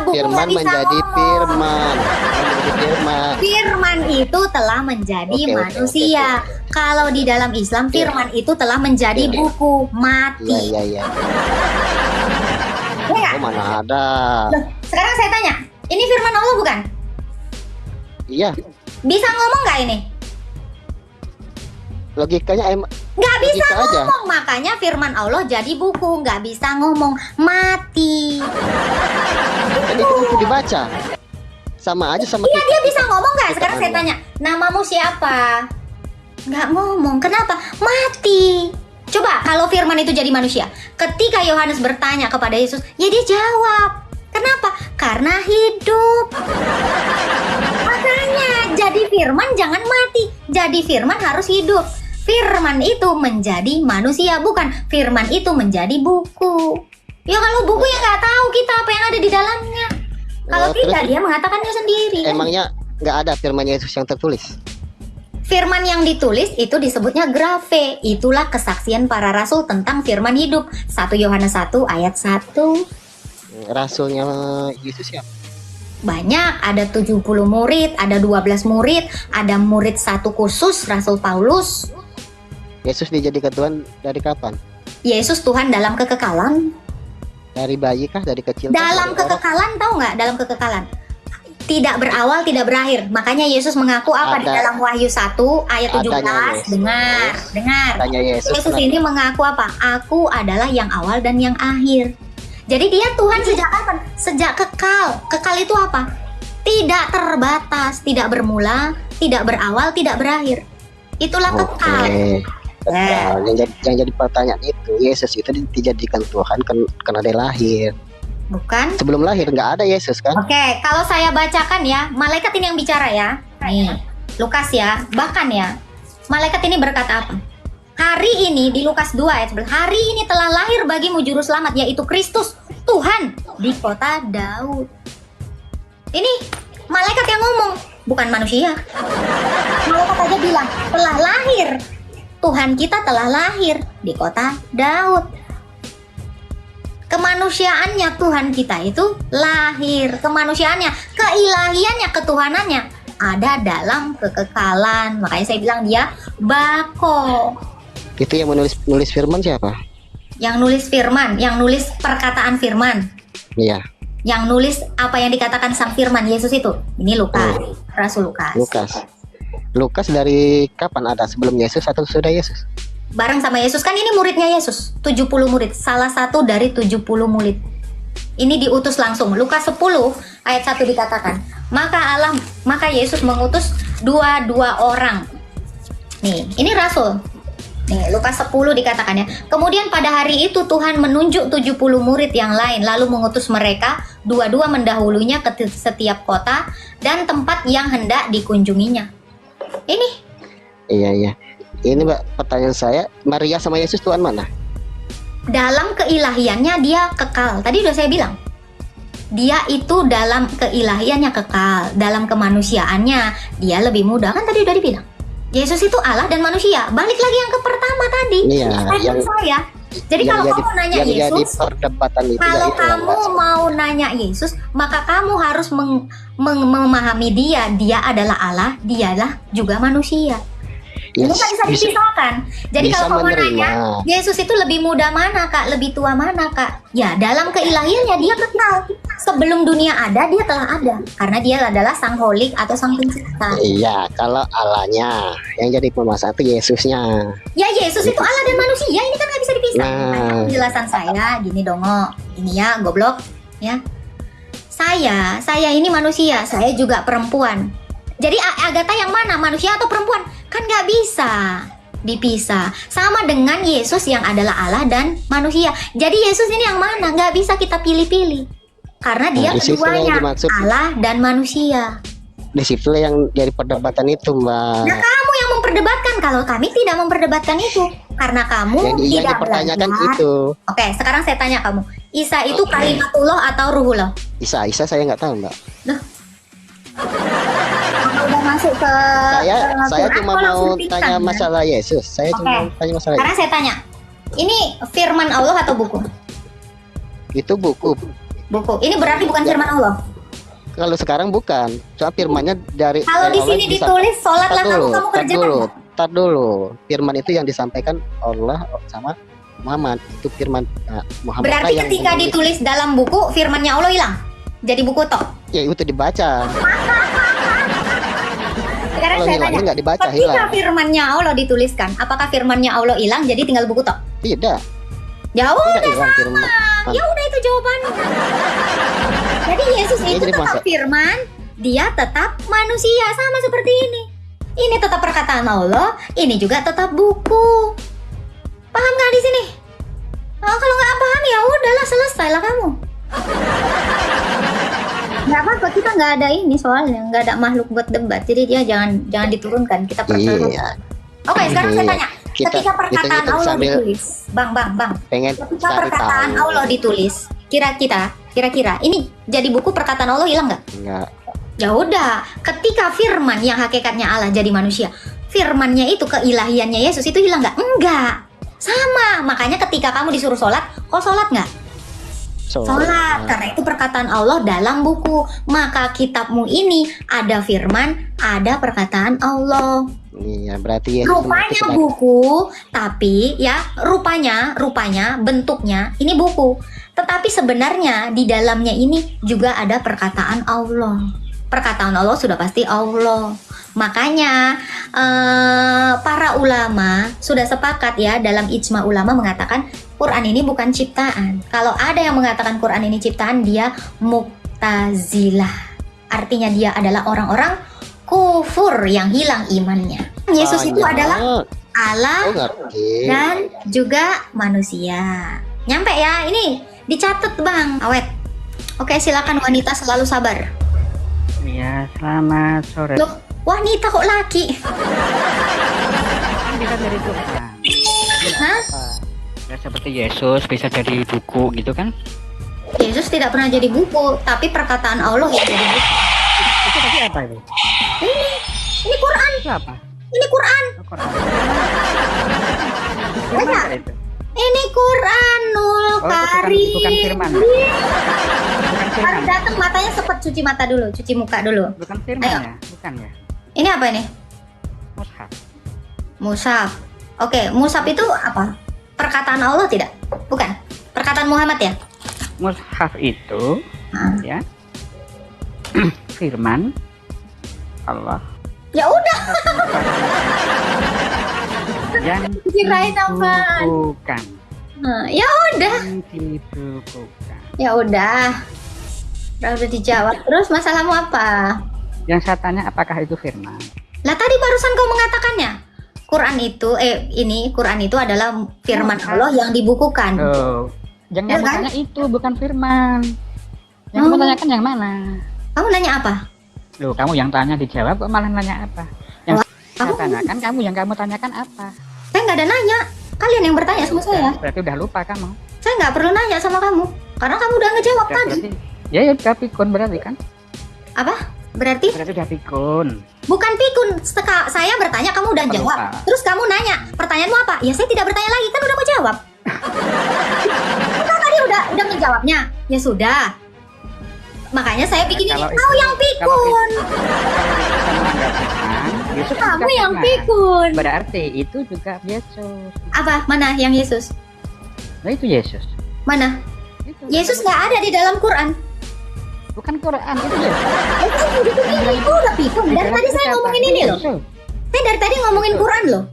buku nggak Firman bisa menjadi ngomong. firman. Menjadi firman. Firman itu telah menjadi Oke, oke, manusia. Kalau di dalam Islam, firman itu telah menjadi Iya. buku Iya, mati. iya, iya. Ya nggak? Oh, mana ada. Loh, sekarang saya tanya, ini firman Allah bukan? Iya, Bisa ngomong nggak ini? logikanya Nggak bisa logika aja. ngomong, makanya firman Allah jadi buku. Nggak bisa ngomong, mati. Kan itu buku dibaca. Sama aja sama Iya, kita. dia bisa ngomong nggak? Sekarang saya Allah. tanya, namamu siapa? Nggak ngomong, kenapa? Mati. Coba kalau firman itu jadi manusia, ketika Yohanes bertanya kepada Yesus, ya dia jawab. Kenapa? Karena hidup. Makanya jadi firman jangan mati. Jadi firman harus hidup. Firman itu menjadi manusia, bukan firman itu menjadi buku. Ya kalau buku ya nggak tahu kita apa yang ada di dalamnya. Kalau Terus tidak, dia mengatakannya sendiri. emangnya nggak ada firman Yesus yang tertulis? Firman yang ditulis itu disebutnya grafe. Itulah kesaksian para rasul tentang firman hidup. 1 Yohanes 1 ayat 1. Rasulnya Yesus siapa? Banyak, ada 70 murid, ada 12 murid, ada murid satu khusus, Rasul Paulus. Yesus dijadikan Tuhan dari kapan? Yesus Tuhan dalam kekekalan. Dari bayi kah? Dari kecil? kah? Dalam Dari orang? kekekalan, tahu nggak? Dalam kekekalan. Tidak berawal, tidak berakhir. Makanya Yesus mengaku apa di Ada. dalam Wahyu 1 ayat 17. Adanya Yesus. Dengar. Tanya Yesus. Yesus kenapa? ini mengaku apa? Aku adalah yang awal dan yang akhir. Jadi dia Tuhan sejak kapan? Sejak kekal. Kekal itu apa? Tidak terbatas, tidak bermula, tidak berawal, tidak berakhir. Itulah kekal. Oke. Ya. Nah, yang jadi pertanyaan itu, Yesus itu dijadikan Tuhan karena dia lahir. Bukan? Sebelum lahir nggak ada Yesus kan? Oke, kalau saya bacakan ya, malaikat ini yang bicara ya. Nih, Lukas ya, bahkan ya. Malaikat ini berkata apa? Hari ini di Lukas 2 ayat 11, hari ini telah lahir bagimu juru selamat, yaitu Kristus, Tuhan di kota Daud. Ini malaikat yang ngomong, bukan manusia. Malaikat aja bilang, telah lahir. Tuhan kita telah lahir di kota Daud. Kemanusiaannya Tuhan kita itu lahir. Kemanusiaannya, keilahiannya, ketuhanannya ada dalam kekekalan. Makanya saya bilang dia bako. Itu yang menulis firman siapa? Yang nulis firman, yang nulis perkataan firman, Iya, yang nulis apa yang dikatakan sang firman, Yesus itu. Ini Lukas, Rasul Lukas. Lukas. Lukas dari kapan ada? Sebelum Yesus atau sudah Yesus? Bareng sama Yesus, kan ini muridnya Yesus, 70 murid, salah satu dari 70 murid. Ini diutus langsung. Lukas 10 ayat 1 dikatakan, maka Yesus mengutus dua orang. Nih, ini rasul. Nih, Lukas 10 dikatakan ya. Kemudian pada hari itu Tuhan menunjuk 70 murid yang lain, lalu mengutus mereka dua-dua mendahulunya ke setiap kota dan tempat yang hendak dikunjunginya. Ini Iya, iya. Ini Mbak, pertanyaan saya, Maria sama Yesus Tuhan mana? dalam keilahiannya dia kekal. Tadi udah saya bilang. Dia itu dalam keilahiannya kekal, dalam kemanusiaannya dia lebih muda, kan tadi udah dibilang. Yesus itu Allah dan manusia. Balik lagi yang ke pertama tadi. Iya, Statement saya. Jadi kalau kamu nanya yang jadi Yesus, perdebatan itu kalau ya itu yang kamu Mbak. mau nanya Yesus, maka kamu harus memahami dia. Dia adalah Allah, dialah juga manusia. Ini nggak bisa dipisahkan. Jadi bisa kalau kamu menerima. nanya, Yesus itu lebih muda mana kak, lebih tua mana kak? Ya dalam keilahiannya dia kekal. Sebelum dunia ada, dia telah ada. Karena dia adalah sang holik atau sang pencipta. Iya, kalau Allahnya yang jadi permasalahan itu Yesusnya. Ya Yesus itu Allah dan manusia, ini kan nggak bisa dipisah. Nah. Penjelasan saya gini dongo, ini ya goblok, ya. Saya ini manusia, saya juga perempuan. Jadi Agatha yang mana, manusia atau perempuan? Kan nggak bisa dipisah. Sama dengan Yesus yang adalah Allah dan manusia. Jadi Yesus ini yang mana? Nggak bisa kita pilih-pilih. Karena dia Di situ yang keduanya, dimaksud. Allah dan manusia. Disiplin yang jadi perdebatan itu Mbak. Nah kamu yang memperdebatkan, kalau kami tidak memperdebatkan itu. Karena kamu yang tidak dipertanyakan belajar. itu. Oke, sekarang saya tanya kamu, Isa itu kalimatullah atau ruhullah? Isa saya nggak tahu Mbak. Kalau udah masuk ke Saya Quran, cuma kok langsung mau pingsan, tanya kan? masalah Yesus. Saya Oke. cuma mau tanya masalah Sekarang saya tanya, ini firman Allah atau buku? itu buku. Buku. Ini berarti bukan Ya. firman Allah. Kalau sekarang bukan. Soal firmannya dari Kalau di Allah sini ditulis sholatlah kamu kerjakan. Tar dulu. Firman itu yang disampaikan Allah sama Muhammad. Itu firman Muhammad. Berarti yang ketika menulis. ditulis dalam buku, firmannya Allah hilang. Jadi buku toh. Ya itu dibaca. Sekarang Kalau saya hilangnya tanya, nggak dibaca, ketika hilang. firmannya Allah dituliskan, apakah firmannya Allah hilang jadi tinggal buku toh? Tidak. Ya Tidak udah hilang firman. ya udah itu jawabannya. Jadi Yesus Iya, itu jadi tetap masa- firman, dia tetap manusia sama seperti ini. Ini tetap perkataan Allah, ini juga tetap buku. Paham nggak di sini? Oh, kalau nggak paham ya udahlah selesai lah kamu. Nggak apa-apa, kita nggak ada ini soalnya nggak ada makhluk buat debat, jadi dia jangan diturunkan, kita pertaruhkan. Iya. Oke, sekarang saya Iya. tanya, ketika perkataan kita Allah sambil ditulis, bang, pengen ketika cari perkataan tahu. Allah ditulis, kira-kira ini jadi buku perkataan Allah hilang nggak? Enggak. Ya udah, ketika firman yang hakikatnya Allah jadi manusia, firmannya itu keilahiannya Yesus itu hilang nggak? Enggak, sama. Makanya ketika kamu disuruh sholat, kok sholat nggak? Sholat, karena itu perkataan Allah dalam buku. Maka kitabmu ini ada firman, ada perkataan Allah. Iya, berarti ya. Rupanya buku, tapi ya rupanya bentuknya ini buku. Tetapi sebenarnya di dalamnya ini juga ada perkataan Allah. Perkataan Allah sudah pasti Allah. Makanya para ulama sudah sepakat ya dalam ijma ulama mengatakan Quran ini bukan ciptaan. Kalau ada yang mengatakan Quran ini ciptaan, dia Mu'tazilah. Artinya dia adalah orang-orang kufur yang hilang imannya. Yesus itu adalah Allah Oh, ngerti. dan juga manusia. Nyampe ya, ini dicatat Bang Awet. Oke, silakan wanita selalu sabar. Iya, selamat sore. Loh, wanita kok laki? Bisa dari Tuhan. Hah? Ya seperti Yesus bisa jadi buku gitu kan? Yesus tidak pernah jadi buku, tapi perkataan Allah yang jadi buku. Itu tadi apa itu? Ini Quran, Itu apa? ini Quran, Oh, Quran. Firman Enggak. nggak itu? ini Quranul Oh, itu Karim. bukan firman. Bukan Harus firman. datang matanya sepet, cuci mata dulu, cuci muka dulu. Bukan firman Ayo. ya? Bukan ya? Ini apa ini? Mushaf. Musaf. Oke, Musaf itu apa? Perkataan Allah tidak? Bukan. Perkataan Muhammad ya? Mushaf itu Ah. ya firman Allah Ya udah, yang kirain apaan? dibukukan. Ya udah. Yang dibukukan. Ya udah. Udah dijawab. Terus masalahmu apa? Yang saya tanya apakah itu firman? Lah tadi barusan kau mengatakannya. Quran itu Quran itu adalah firman Allah yang dibukukan. Loh, yang Ya kamu kan? tanya itu bukan firman. Yang Oh. kamu tanyakan yang mana? Kamu nanya apa? Loh, kamu yang tanya dijawab kok malah nanya apa? Yang saya Kamu tanyakan, kamu tanyakan apa? saya nggak ada nanya. Kalian yang bertanya sama saya. Berarti udah lupa kamu. Saya nggak perlu nanya sama kamu. Karena kamu udah ngejawab Ya, tadi. berarti ya udah pikun berarti kan? Apa? Berarti Berarti udah pikun. bukan pikun. Saya bertanya, kamu udah Apa jawab. lupa? Terus kamu nanya, pertanyaanmu apa? Ya saya tidak bertanya lagi, kan udah mau jawab. Kan tadi udah menjawabnya. Ya sudah. Makanya saya bikin ini. Kalau Kau yang pikun. Kamu yang pikun. Berarti itu juga Yesus. Apa? Mana yang Yesus? Nah, itu Yesus. Mana? Itu. Yesus nggak ada di dalam Quran. Bukan Quran, itu Yesus. Itu udah pikun. Dari tadi saya ngomongin ini loh. Yesus. Saya dari tadi ngomongin Quran loh.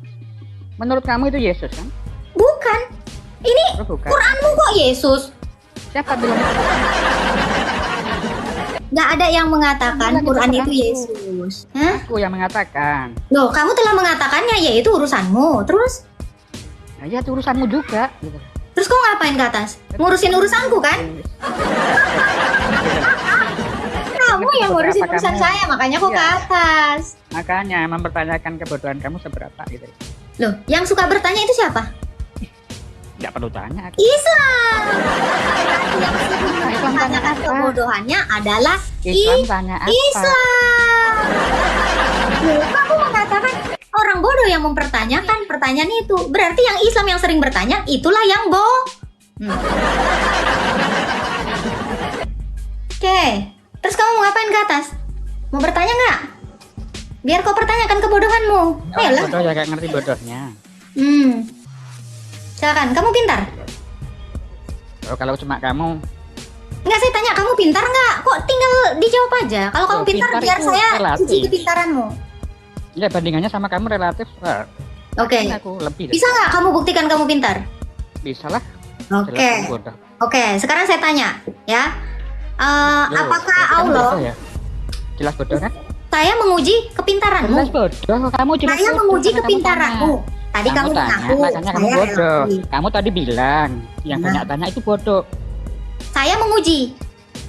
Menurut kamu itu Yesus kan? Bukan. Ini Oh, bukan. Quranmu kok Yesus? Siapa bilang? Nggak ada yang mengatakan Bilang Quran itu aku. Yesus. Hah? Aku yang mengatakan. Loh, kamu telah mengatakannya, ya itu urusanmu. Terus? Nah, ya itu urusanmu juga. Gitu. Terus kau ngapain ke atas? Ngurusin urusanku kan? Kamu yang ngurusin Apa urusan kamu? saya, makanya kau ke Iya. atas. Makanya mempertanyakan kebodohan kamu seberapa gitu. Loh, yang suka bertanya itu siapa? Nggak perlu tanya. Islam. Nah, Islam tanya Tanyakan apa? kebodohannya adalah Islam tanya apa? Islam. Loh, kamu mengatakan orang bodoh yang mempertanyakan pertanyaan itu. Berarti yang Islam yang sering bertanya itulah yang bohong. Terus kamu mau ngapain ke atas? Mau bertanya nggak? Biar kau pertanyakan kebodohanmu. Ayolah. Bodoh ya, gak ngerti bodohnya. Silakan, kamu pintar? Oh, kalau cuma kamu, Nggak, saya tanya kamu pintar nggak? Kok tinggal dijawab aja. Kalau kamu Oh, pintar, pintar biar itu saya relatif. uji kepintaranmu. ya bandingannya sama kamu relatif. Wah, Oke. aku lebih. Bisa nggak kamu buktikan kamu pintar? Bisa lah. Oke. Jelas kamu bodoh. Oke, sekarang saya tanya, ya. Loh, Apakah berarti kamu Allah? bodoh ya? Jelas bodoh kan? Saya menguji kepintaranmu. Jelas bodoh. Kamu jelas Saya bodoh, menguji karena kamu kepintaranmu. Tadi kamu tanya, mengaku, makanya kamu saya bodoh. relasi. Kamu tadi bilang yang Nah. banyak tanya itu bodoh. Saya menguji.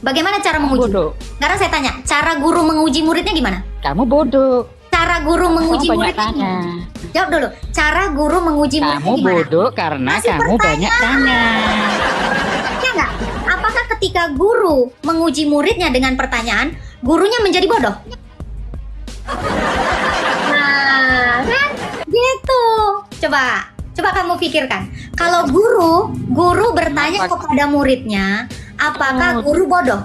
Bagaimana cara menguji? Bodoh. Sekarang saya tanya, cara guru menguji muridnya gimana? Kamu bodoh. Cara guru Kamu menguji banyak muridnya tanya. gimana? Jawab dulu. Cara guru menguji muridnya Kamu gimana? bodoh karena Masih kamu banyak tanya. Ya nggak? Apakah ketika guru menguji muridnya dengan pertanyaan, gurunya menjadi bodoh? Nah, kan? Gitu. Coba kamu pikirkan. Kalau guru bertanya Kenapa? kepada muridnya, apakah guru bodoh?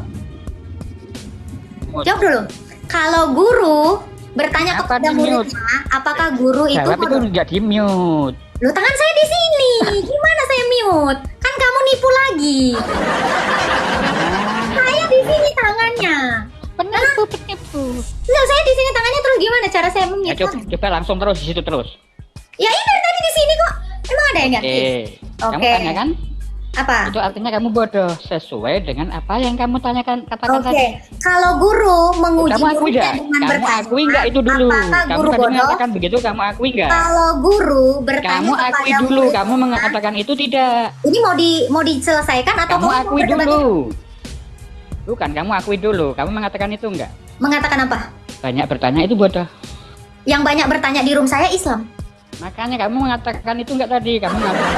Jawab dulu. Kalau guru bertanya Kenapa kepada di-mute? muridnya, apakah guru itu Jawab itu bodoh? nggak di mute. Loh, tangan saya di sini. Gimana saya mute? Kan kamu nipu lagi. Saya di sini tangannya. Penipu. Loh, saya di sini tangannya, terus gimana cara saya Ya, mute? coba langsung terus di situ terus. Ya ini dari tadi di sini kok. Emang ada yang nggak? Kamu Oke. tanya kan? Apa? Itu artinya kamu bodoh sesuai dengan apa yang kamu tanyakan katakan Oke. tadi. Kalau guru menguji Kamu akui muridnya nggak? dengan Kamu bertanya, akui nggak itu dulu? apakah Kamu guru tadi bodoh? mengatakan begitu, kamu akui nggak? Kalau guru bertanya Kamu akui kepada dulu, muridnya, kamu mengatakan itu tidak. ini mau diselesaikan atau Kamu mau akui berdebat? dulu. Bukan, kamu akui dulu. Kamu mengatakan itu enggak? Mengatakan apa? Banyak bertanya itu bodoh. Yang banyak bertanya di room saya Islam. Makanya kamu mengatakan itu enggak tadi? Kamu mengatakan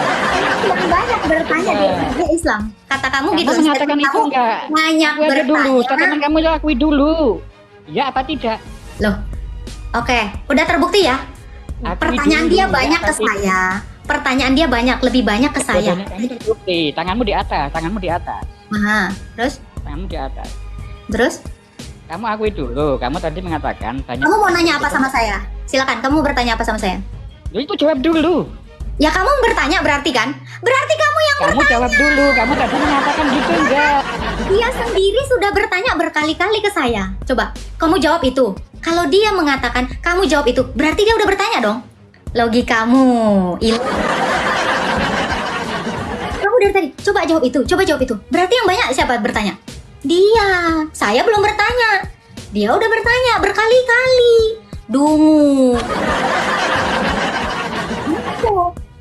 Yang banyak bertanya di room saya Islam. Kata kamu gitu. kamu mengatakan itu Kamu enggak? banyak Akui aja dulu, bertanya. catatan kamu itu akui dulu. Ya apa tidak? Loh. Oke, udah terbukti ya? Akui Pertanyaan dulu, dia ya banyak apa ke tidak? saya. Pertanyaan dia lebih banyak ke saya. Bodohnya kamu terbukti. Tanganmu di atas, tanganmu di atas. Nah, terus Tanganmu di atas. terus Kamu akui dulu. Kamu tadi mengatakan banyak. kamu mau nanya apa sama saya? Silakan, kamu bertanya apa sama saya? Loh, itu jawab dulu. Ya kamu bertanya berarti kan? Berarti kamu yang Kamu jawab dulu. Kamu tadi mengatakan gitu enggak? dia sendiri sudah bertanya berkali-kali ke saya. Coba, kamu jawab itu. Kalau dia mengatakan kamu jawab itu, berarti dia udah bertanya dong. Logikamu kamu dari tadi, coba jawab itu. Berarti yang banyak siapa bertanya? Dia. Saya belum bertanya. Dia udah bertanya berkali-kali. Dungu. Gitu.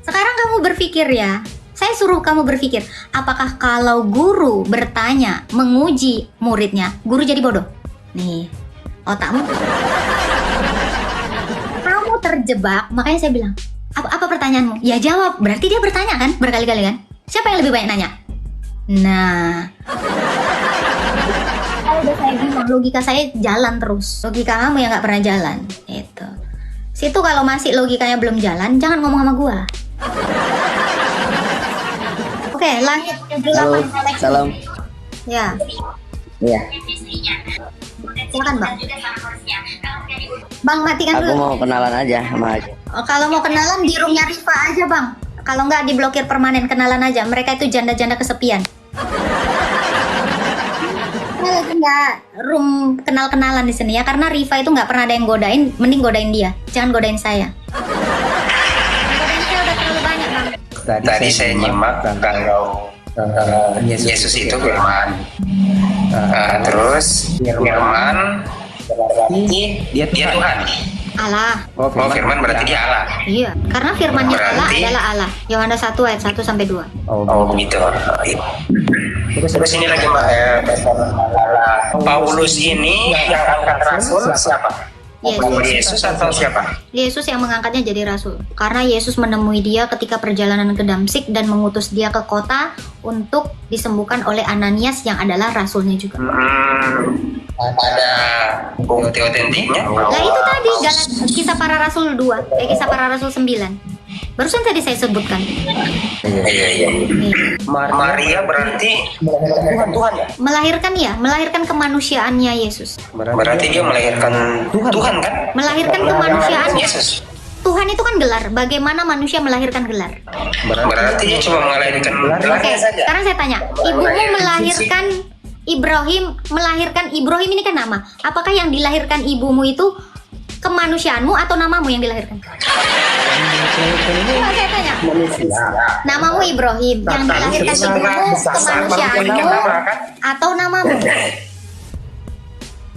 Sekarang kamu berpikir ya. Saya suruh kamu berpikir, apakah kalau guru bertanya, menguji muridnya, guru jadi bodoh? Nih, otakmu. Kamu terjebak, makanya saya bilang, apa pertanyaanmu? Ya jawab, berarti dia bertanya kan, berkali-kali kan? Siapa yang lebih banyak nanya? Nah, kalau udah saya bilang, logika saya jalan terus. Logika kamu yang nggak pernah jalan, itu. Situ kalau masih logikanya belum jalan, jangan ngomong sama gua. Oke, lanjut. Halo, salam. Ya, Iya, silakan bang. Bang, matikan aku dulu. mau kenalan aja sama Kalau mau kenalan di roomnya Rifa aja bang. Kalau nggak diblokir permanen, kenalan aja. Mereka itu janda-janda kesepian. Saya lagi nggak room kenal-kenalan di sini ya, karena Rifa itu nggak pernah ada yang godain. Mending godain dia, jangan godain saya. Godain saya udah terlalu banyak bang. Tadi saya nyimak kalau Yesus itu firman. Terus firman berarti dia Tuhan. Allah. Oh, firman berarti dia Allah. Iya, karena firmannya Allah Berarti- adalah Allah. Yohanes 1 ayat 1 sampai 2. Oh begitu. Terus ini lagi Mbak Paulus ini yang angkat rasul siapa? Yesus atau siapa? Yesus yang mengangkatnya jadi rasul. Karena Yesus menemui dia ketika perjalanan ke Damsik dan mengutus dia ke kota untuk disembuhkan oleh Ananias yang adalah rasulnya juga. Ada bukti otentiknya? Nah itu tadi Kisah Para Rasul 2, Kisah Para Rasul 9. Barusan tadi saya sebutkan. Iya. Maria berarti melahirkan Tuhan ya? Melahirkan kemanusiaannya Yesus. Berarti dia melahirkan Tuhan kan? Melahirkan kemanusiaan. Yesus. Tuhan itu kan gelar. Bagaimana manusia melahirkan gelar? Berarti dia cuma melahirkan gelarnya Oke, saja. sekarang saya tanya, ibumu melahirkan Ibrahim ini kan nama. Apakah yang dilahirkan ibumu itu kemanusiaanmu atau namamu yang dilahirkan? Coba saya tanya. Namamu Ibrahim, yang dilahirkan ibumu kemanusiaanmu atau namamu?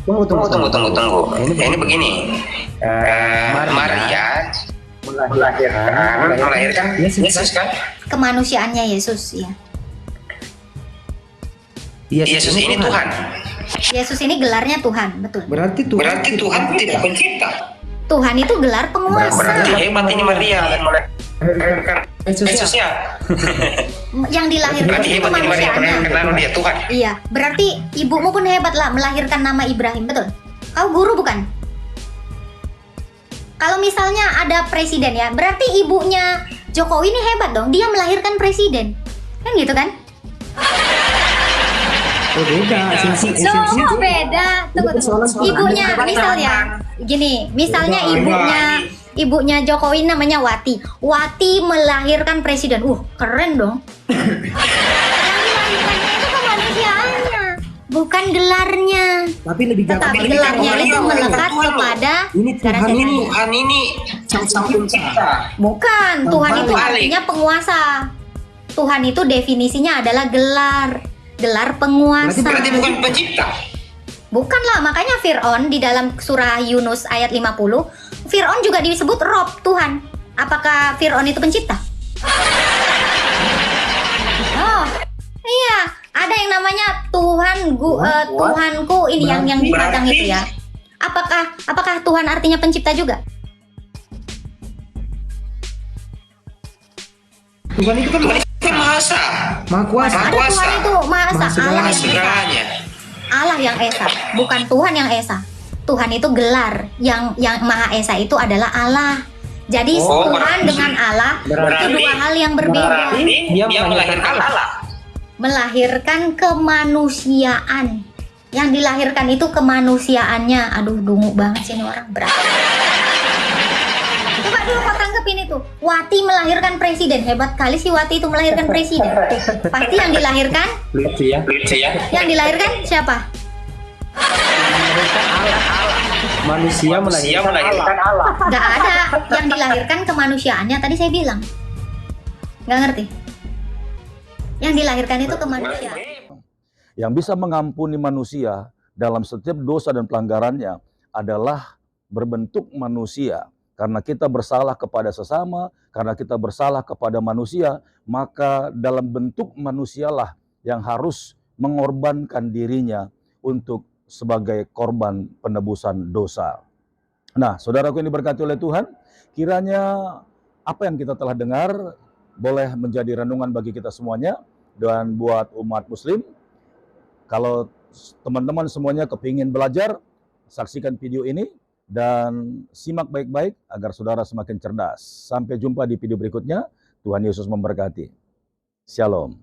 Tunggu. Ini begini. Maria melahirkan Yesus kan? Kemanusiaannya Yesus, ya. Yesus ini Tuhan. Yesus ini gelarnya Tuhan, betul. Berarti Tuhan tidak pencipta. Tuhan itu gelar penguasa. Berarti hebat ini Maria melahirkan Yesusnya. Yang dilahirkan Berarti itu hebat ini Maria kemanusiaannya. karena dia Tuhan. Iya, berarti ibumu pun hebat lah melahirkan nama Ibrahim, betul? Kau guru bukan? Kalau misalnya ada presiden ya, berarti ibunya Jokowi ini hebat dong. Dia melahirkan presiden, kan gitu kan? Oh beda, Loh, beda. Tunggu. Ibunya misalnya gini, misalnya ibunya Jokowi namanya Wati. Wati melahirkan presiden. Keren dong. Yang dilahirkannya itu kemanusiaannya, bukan gelarnya. Tapi lebih Tetapi jauh. gelarnya itu melekat kepada Ini negara Tuhan sendiri. Tuhan ini sang pencipta. Bukan, Tuhan itu Balik. artinya penguasa. Tuhan itu definisinya adalah gelar penguasa. Berarti bukan pencipta. Bukan lah, makanya Fir'aun di dalam surah Yunus ayat 50, Fir'aun juga disebut Rob, Tuhan. Apakah Fir'aun itu pencipta? Oh, iya, ada yang namanya Tuhanku ini yang dipajang itu ya. Apakah Tuhan artinya pencipta juga? Tuhan itu kan Maha Esa. Maha Kuasa. Ada Tuhan itu Maha Esa, Allah yang Esa. Segalanya. Allah yang Esa, bukan Tuhan yang Esa. Tuhan itu gelar, yang Maha Esa itu adalah Allah. Jadi Tuhan berarti- dengan Allah itu dua hal yang berbeda. Berarti dia melahirkan Allah. Melahirkan kemanusiaan. Yang dilahirkan itu kemanusiaannya. Aduh, dungu banget sih ini orang, berat. Coba dulu kau tanggepin itu. Wati melahirkan presiden. Hebat kali sih Wati itu melahirkan presiden. Pasti yang dilahirkan, Lucu ya. yang dilahirkan siapa? Manusia melahirkan Allah. Gak ada yang dilahirkan kemanusiaannya. Tadi saya bilang. Gak ngerti. Yang dilahirkan itu kemanusiaan. Yang bisa mengampuni manusia dalam setiap dosa dan pelanggarannya adalah berbentuk manusia. Karena kita bersalah kepada sesama, karena kita bersalah kepada manusia, maka dalam bentuk manusialah yang harus mengorbankan dirinya untuk sebagai korban penebusan dosa. Nah, saudaraku yang diberkati oleh Tuhan, kiranya apa yang kita telah dengar boleh menjadi renungan bagi kita semuanya. Dan buat umat muslim, kalau teman-teman semuanya kepingin belajar, saksikan video ini dan simak baik-baik agar saudara semakin cerdas. Sampai jumpa di video berikutnya. Tuhan Yesus memberkati. Shalom.